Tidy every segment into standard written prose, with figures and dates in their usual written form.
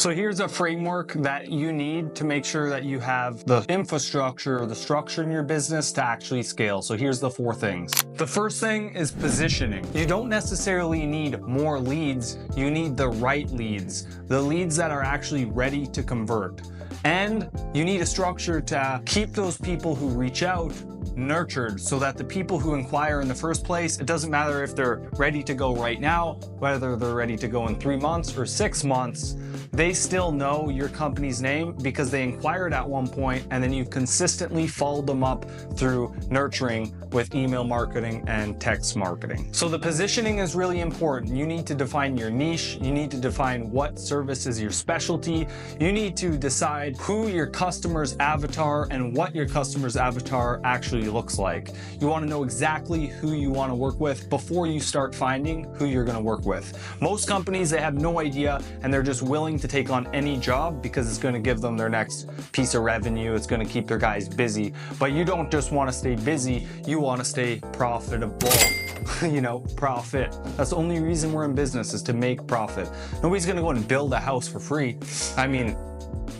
So here's a framework that you need to make sure that you have the infrastructure or the structure in your business to actually scale. So here's the 4 things. The first thing is positioning. You don't necessarily need more leads, you need the right leads, the leads that are actually ready to convert. And you need a structure to keep those people who reach out nurtured, so that the people who inquire in the first place, it doesn't matter if they're ready to go right now, whether they're ready to go in 3 months or 6 months, they still know your company's name because they inquired at one point, and then you consistently followed them up through nurturing with email marketing and text marketing. So the positioning is really important. You need to define your niche. You need to define what service is your specialty. You need to decide who your customer's avatar and what your customer's avatar actually looks like. You want to know exactly who you want to work with before you start finding who you're going to work with. Most companies, they have no idea, and they're just willing to take on any job because it's going to give them their next piece of revenue. It's going to keep their guys busy. But you don't just want to stay busy, you want to stay profitable. You know, profit. That's the only reason we're in business, is to make profit. Nobody's going to go and build a house for free. I mean,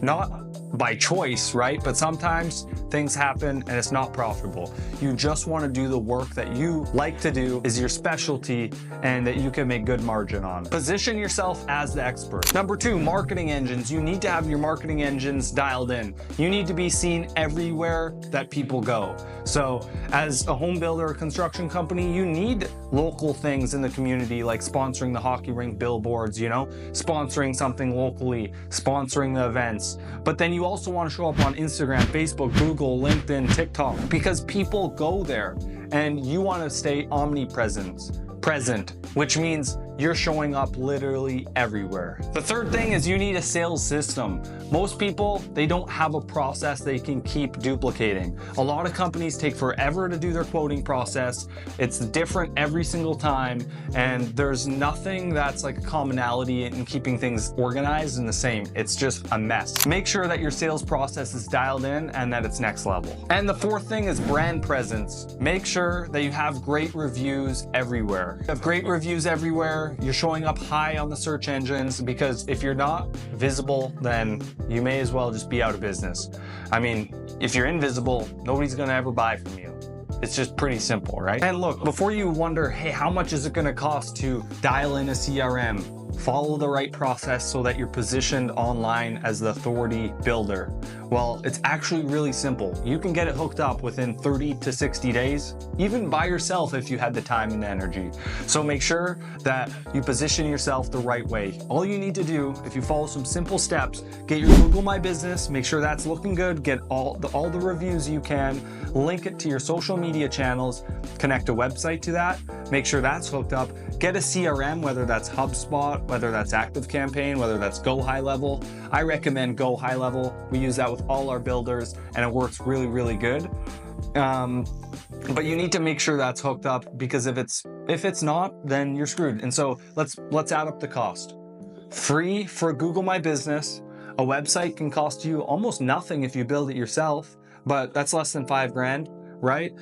not by choice, right? But sometimes things happen and it's not profitable. You just want to do the work that you like to do, is your specialty, and that you can make good margin on. Position yourself as the expert. Number 2, marketing engines. You need to have your marketing engines dialed in. You need to be seen everywhere that people go. So as a home builder or construction company, you need local things in the community, like sponsoring the hockey rink billboards, you know, sponsoring something locally, sponsoring the events. But then you also want to show up on Instagram, Facebook, Google, LinkedIn, TikTok, because people go there, and you want to stay omnipresent, which means you're showing up literally everywhere. The third thing is you need a sales system. Most people, they don't have a process they can keep duplicating. A lot of companies take forever to do their quoting process. It's different every single time, and there's nothing that's like a commonality in keeping things organized and the same. It's just a mess. Make sure that your sales process is dialed in and that it's next level. And the 4th thing is brand presence. Make sure that you have great reviews everywhere. You have great reviews everywhere. You're showing up high on the search engines, because if you're not visible, then you may as well just be out of business. I mean, if you're invisible, nobody's gonna ever buy from you. It's just pretty simple, right? And look, before you wonder, hey, how much is it gonna cost to dial in a CRM? Follow the right process so that you're positioned online as the authority builder. Well, it's actually really simple. You can get it hooked up within 30 to 60 days, even by yourself if you had the time and the energy. So make sure that you position yourself the right way. All you need to do, if you follow some simple steps, get your Google My Business, make sure that's looking good, get all the reviews you can, link it to your social media channels, connect a website to that, make sure that's hooked up, get a CRM, whether that's HubSpot, whether that's ActiveCampaign, whether that's Go High Level. I recommend Go High Level. We use that with all our builders, and it works really, really good. But you need to make sure that's hooked up, because if it's not, then you're screwed. And so let's add up the cost. Free for Google My Business. A website can cost you almost nothing if you build it yourself, but that's less than $5,000, right?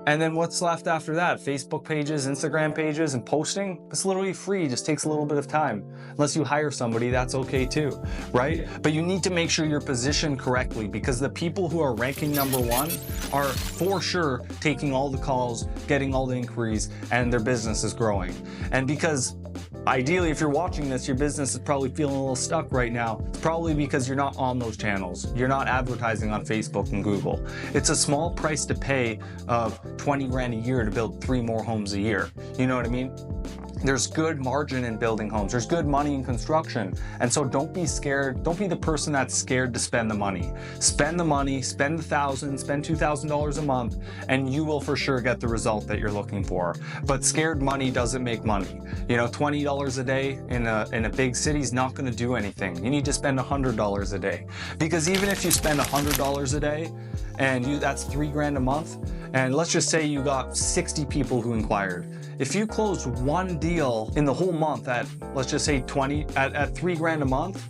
And then what's left after that? Facebook pages, Instagram pages, and posting? It's literally free, just takes a little bit of time. Unless you hire somebody, that's okay too, right? But you need to make sure you're positioned correctly, because the people who are ranking number 1 are for sure taking all the calls, getting all the inquiries, and their business is growing. And because ideally, if you're watching this, your business is probably feeling a little stuck right now. It's probably because you're not on those channels. You're not advertising on Facebook and Google. It's a small price to pay of 20 grand a year to build 3 more homes a year. You know what I mean? There's good margin in building homes. There's good money in construction. And so don't be scared. Don't be the person that's scared to spend the money. Spend the money, spend $1,000, spend $2,000 a month, and you will for sure get the result that you're looking for. But scared money doesn't make money. You know, $20 a day in a big city is not gonna do anything. You need to spend $100 a day. Because even if you spend $100 a day, and that's 3 grand a month, and let's just say you got 60 people who inquired. If you closed 1 deal in the whole month at, let's just say at 3 grand a month,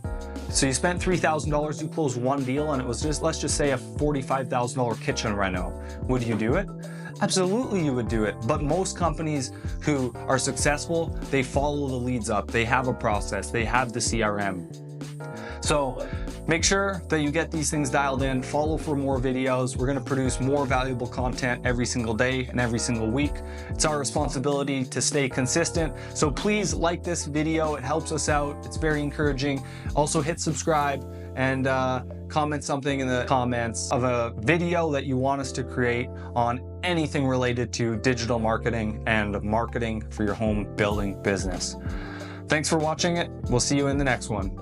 so you spent $3,000, you closed 1 deal, and it was just, let's just say a $45,000 kitchen reno. Would you do it? Absolutely you would do it. But most companies who are successful, they follow the leads up. They have a process, they have the CRM. So make sure that you get these things dialed in, follow for more videos. We're gonna produce more valuable content every single day and every single week. It's our responsibility to stay consistent. So please like this video, it helps us out. It's very encouraging. Also hit subscribe and comment something in the comments of a video that you want us to create on anything related to digital marketing and marketing for your home building business. Thanks for watching it. We'll see you in the next one.